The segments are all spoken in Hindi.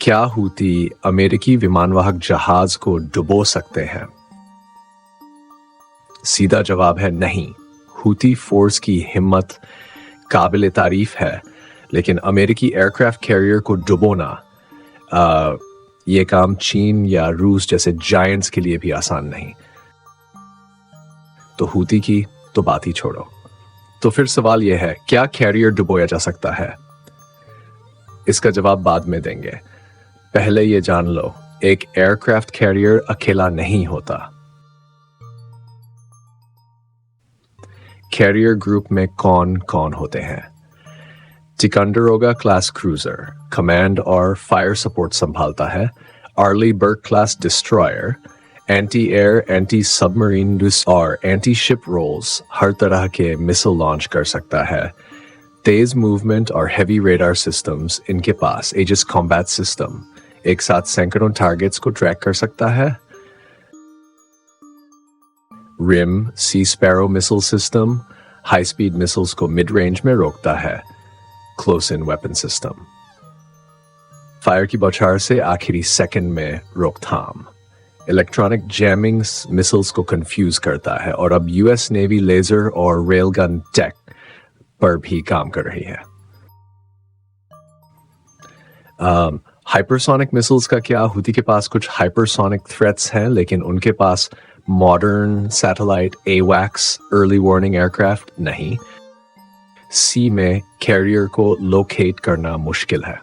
क्या हूती अमेरिकी विमानवाहक जहाज को डुबो सकते हैं? सीधा जवाब है नहीं। हूती फोर्स की हिम्मत काबिल तारीफ है, लेकिन अमेरिकी एयरक्राफ्ट कैरियर को डुबोना ये काम चीन या रूस जैसे जायंट्स के लिए भी आसान नहीं। तो हूती की तो बात ही छोड़ो। तो फिर सवाल यह है, क्या कैरियर डुबोया जा सकता है? इसका जवाब बाद में देंगे। पहले ये जान लो, एक एयरक्राफ्ट कैरियर अकेला नहीं होता। कैरियर ग्रुप में कौन कौन होते हैं? टिकंडरोगा क्लास क्रूजर कमांड और फायर सपोर्ट संभालता है। Arleigh Burke class destroyer anti air, anti submarine और एंटी शिप रोल्स हर तरह के मिसाइल लॉन्च कर सकता है। तेज मूवमेंट और हैवी रेडार सिस्टम्स इनके पास। एजिस कॉम्बैट सिस्टम एक साथ सैकड़ों टारगेट्स को ट्रैक कर सकता है। RIM sea sparrow missile system high speed missiles को मिड रेंज में रोकता है। Close in weapon system fire की बौछार से आखिरी सेकंड में रोकथाम। इलेक्ट्रॉनिक जैमिंग मिसाइल्स को कंफ्यूज करता है और अब यूएस नेवी लेजर और रेलगन टेक पर भी काम कर रही है। हाइपरसोनिक मिसाइल्स का क्या? हूती के पास कुछ हाइपरसोनिक थ्रेट्स हैं, लेकिन उनके पास मॉडर्न सैटेलाइट एवैक्स अर्ली वार्निंग एयरक्राफ्ट नहीं। सी में कैरियर को लोकेट करना मुश्किल है।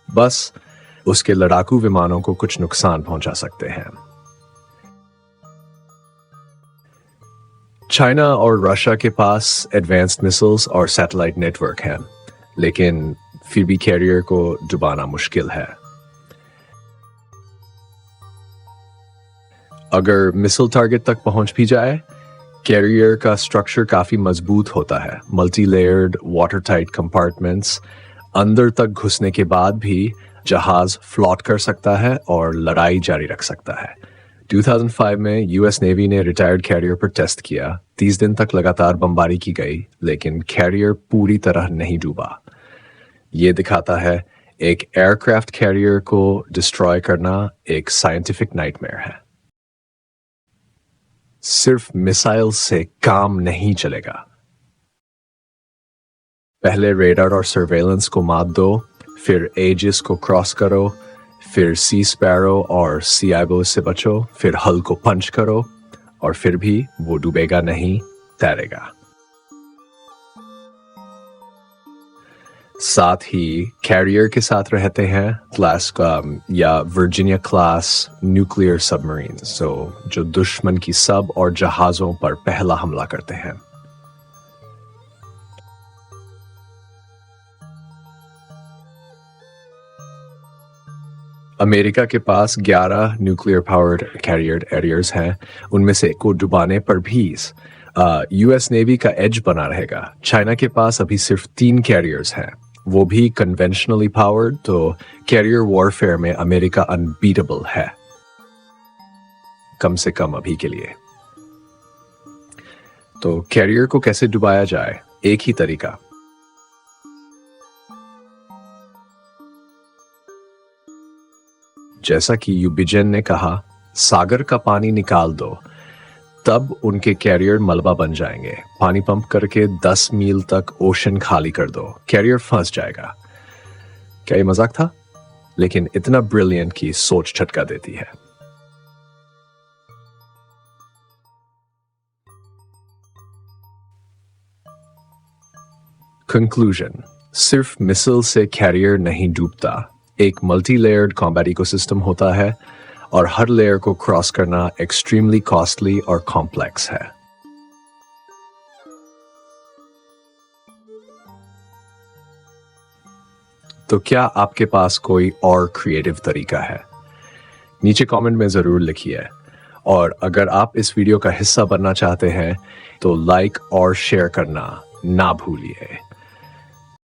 बस उसके लड़ाकू विमानों को कुछ नुकसान पहुंचा सकते हैं। चाइना और रशिया के पास एडवांस्ड मिसाइल्स और सैटेलाइट नेटवर्क हैं, लेकिन फिर भी कैरियर को डुबाना मुश्किल है। अगर मिसाइल टारगेट तक पहुंच भी जाए, कैरियर का स्ट्रक्चर काफी मजबूत होता है। Multi layered water tight compartments, अंदर तक घुसने के बाद भी जहाज फ्लॉट कर सकता है और लड़ाई जारी रख सकता है। 2005 में यूएस नेवी ने रिटायर्ड कैरियर पर टेस्ट किया। 30 दिन तक लगातार बमबारी की गई, लेकिन कैरियर पूरी तरह नहीं डूबा। यह दिखाता है एक एयरक्राफ्ट कैरियर को डिस्ट्रॉय करना एक साइंटिफिक नाइटमेयर है। सिर्फ मिसाइल से काम नहीं चलेगा। पहले रेडार और सर्वेलेंस को मात दो, फिर एजिस को क्रॉस करो, फिर सी स्पैरो और सीआईबो से बचो, फिर हल को पंच करो, और फिर भी वो डूबेगा नहीं, तैरेगा। साथ ही कैरियर के साथ रहते हैं क्लास का या वर्जीनिया क्लास न्यूक्लियर सबमरीन, जो दुश्मन की सब और जहाजों पर पहला हमला करते हैं। अमेरिका के पास 11 न्यूक्लियर पावर्ड कैरियर एरियर्स हैं। उनमें से को डुबाने पर भी यूएस नेवी का एज बना रहेगा। चाइना के पास अभी सिर्फ 3 कैरियर्स हैं, वो भी कन्वेंशनली पावर्ड, तो कैरियर वॉरफेयर में अमेरिका अनबीटेबल है, कम से कम अभी के लिए। तो कैरियर को कैसे डुबाया जाए? एक ही तरीका, जैसा कि यूबिजन ने कहा, सागर का पानी निकाल दो, तब उनके कैरियर मलबा बन जाएंगे। पानी पंप करके 10 मील तक ओशन खाली कर दो, कैरियर फंस जाएगा। क्या ये मजाक था? लेकिन इतना ब्रिलियंट की सोच झटका देती है। कंक्लूजन, सिर्फ मिसाइल से कैरियर नहीं डूबता। एक मल्टी लेयर्ड कॉम्बैट इकोसिस्टम होता है और हर लेयर को क्रॉस करना एक्सट्रीमली कॉस्टली और कॉम्प्लेक्स है। तो क्या आपके पास कोई और क्रिएटिव तरीका है? नीचे कमेंट में जरूर लिखिए, और अगर आप इस वीडियो का हिस्सा बनना चाहते हैं तो लाइक और शेयर करना ना भूलिए।